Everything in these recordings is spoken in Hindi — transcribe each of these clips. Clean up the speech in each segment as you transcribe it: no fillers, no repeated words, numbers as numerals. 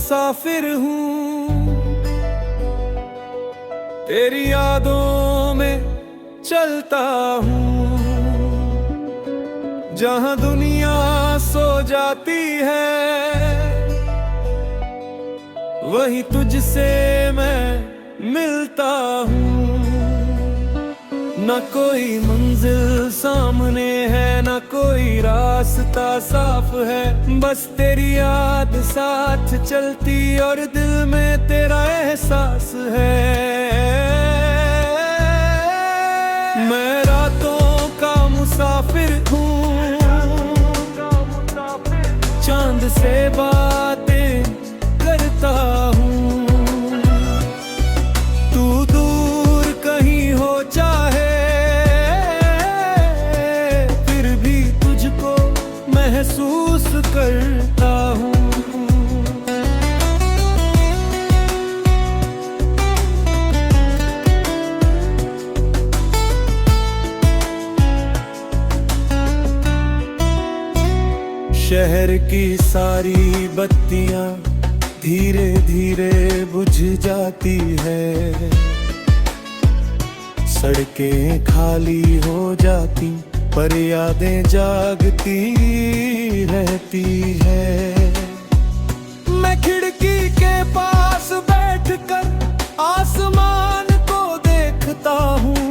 मुसाफिर हूँ, तेरी यादों में चलता हूँ। जहाँ दुनिया सो जाती है, वही तुझसे मैं मिलता हूँ। न कोई मंजिल सामने है, न कोई रास्ता साफ है, बस तेरी याद साथ चलती और दिल में तेरा एहसास है। मैं रातों का मुसाफिर हूँ, चांद से बातें करता हूँ। तू दूर कहीं हो चाहे, महसूस करता हूँ। शहर की सारी बत्तियाँ धीरे धीरे बुझ जाती है, सड़कें खाली हो जाती पर यादें जागती रहती है। मैं खिड़की के पास बैठकर आसमान को देखता हूँ,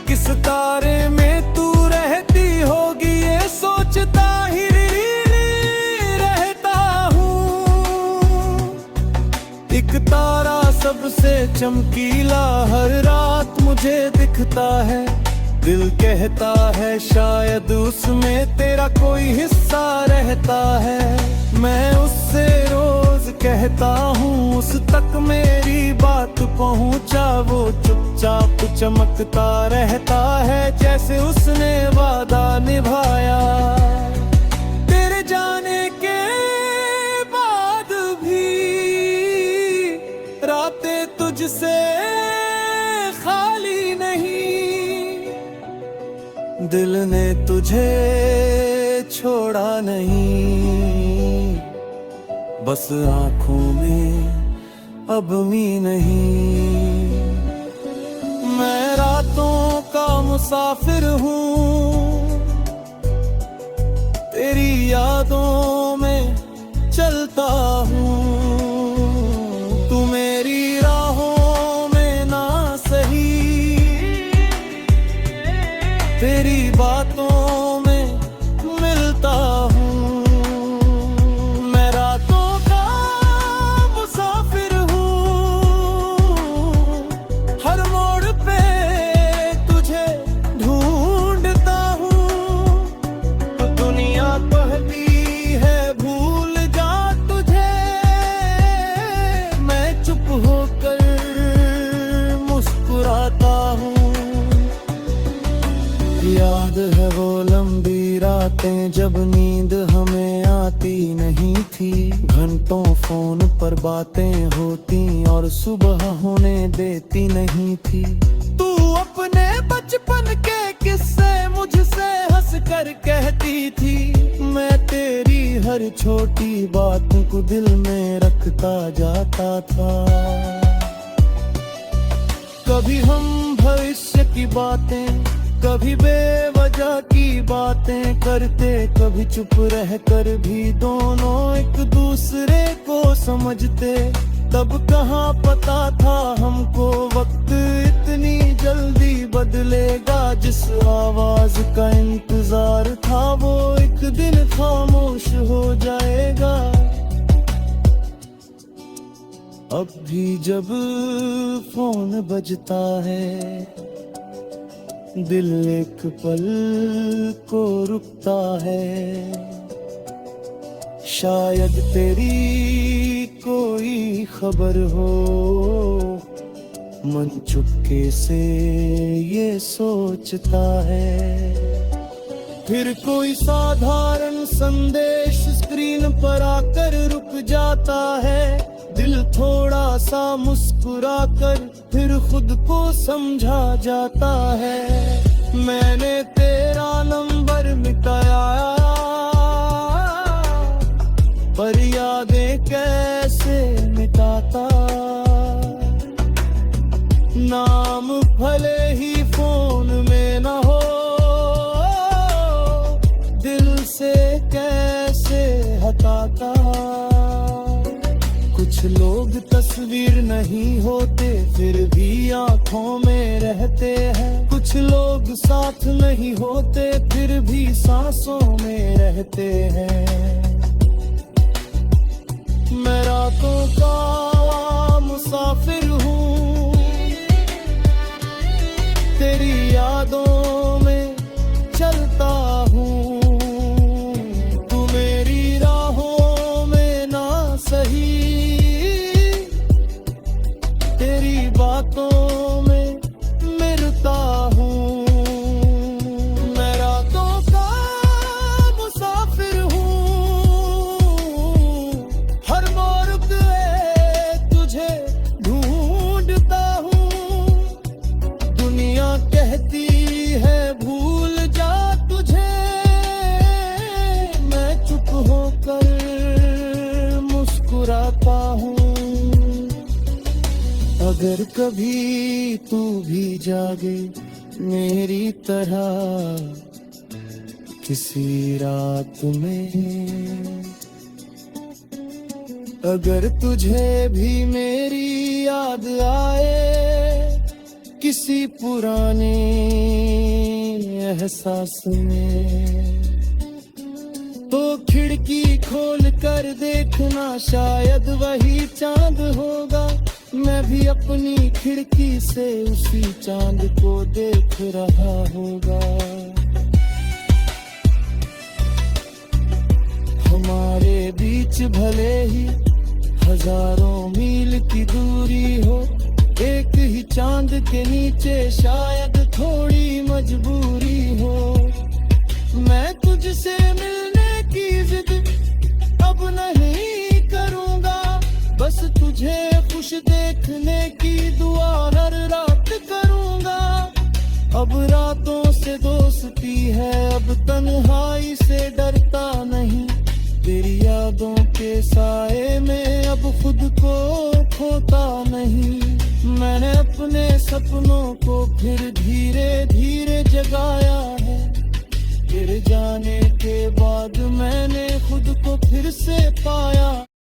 किस तारे में तू रहती होगी ये सोचता ही रहता हूँ। एक तारा सबसे चमकीला हर रात मुझे दिखता है, दिल कहता है शायद उसमें तेरा कोई हिस्सा रहता है। मैं उससे रोज कहता हूँ, उस तक मेरी बात पहुँचा, वो चुपचाप चमकता रहता है जैसे उसने वादा निभाया। तेरे जाने के बाद भी रातें तुझसे खाली नहीं, दिल ने तुझे छोड़ा नहीं, बस आँखों में अब मी नहीं। मैं रातों का मुसाफिर हूँ, तेरी यादों में चलता हूँ। तू मेरी राहों में ना सही, तेरी बातों में मिलता हूँ। मैं रातों का मुसाफिर हूँ, हर मोड़ पे तुझे ढूंढता हूँ। तो दुनिया कहती है भूल जा तुझे, मैं चुप होकर मुस्कुराता हूँ। याद है वो लंबी रातें जब नींद हमें आती नहीं थी, घंटों फोन पर बातें होती और सुबह होने देती नहीं थी। तू अपने बचपन के किस्से मुझसे हंस कर कहती थी, मैं तेरी हर छोटी बात को दिल में रखता जाता था। कभी हम भविष्य की बातें, कभी बेवजह की बातें करते, कभी चुप रहकर भी दोनों एक दूसरे को समझते। तब कहाँ पता था हमको वक्त इतनी जल्दी बदलेगा, जिस आवाज का इंतजार था वो एक दिन खामोश हो जाएगा। अब भी जब फोन बजता है, दिल एक पल को रुकता है। शायद तेरी कोई खबर हो, मन चुपके से ये सोचता है। फिर कोई साधारण संदेश स्क्रीन पर आकर रुक जाता है, दिल थोड़ा सा मुस्कुरा कर फिर खुद को समझा जाता है। मैंने तेरा नंबर मिटाया पर यादें कैसे मिटाता। नाम भले ही फोन में न हो, दिल से कैसे हटाता। कुछ लोग तस्वीर नहीं होते फिर भी आंखों में रहते हैं। कुछ लोग साथ नहीं होते फिर भी सांसों में रहते हैं। मैं रातों का मुसाफिर हूँ, तेरी यादों में चलता हूँ। तू मेरी राहों में ना सही, तेरी बातों में मिलता हूँ। मैं रातों का मुसाफिर हूँ, हर मोड़ पे तुझे ढूंढता हूँ। दुनिया कहती है भूल जा तुझे, मैं चुप होकर मुस्कुराता हूँ। अगर कभी तू भी जागे मेरी तरह किसी रात में, अगर तुझे भी मेरी याद आए किसी पुराने एहसास में, तो खिड़की खोल कर देखना शायद वही चांद होगा। मैं भी अपनी खिड़की से उसी चांद को देख रहा होगा। हमारे बीच भले ही हजारों मील की दूरी हो, एक ही चांद के नीचे शायद थोड़ी मजबूरी हो। मैं तुझसे मिलने की जिद अब नहीं करूंगा, बस तुझे खुश देखने की दुआ हर रात करूंगा। अब रातों से दोस्ती है, अब तन्हाई से डरता नहीं। तेरी यादों के साए में अब खुद को खोता नहीं। मैंने अपने सपनों को फिर धीरे धीरे जगाया है। गिर जाने के बाद मैंने खुद को फिर से पाया।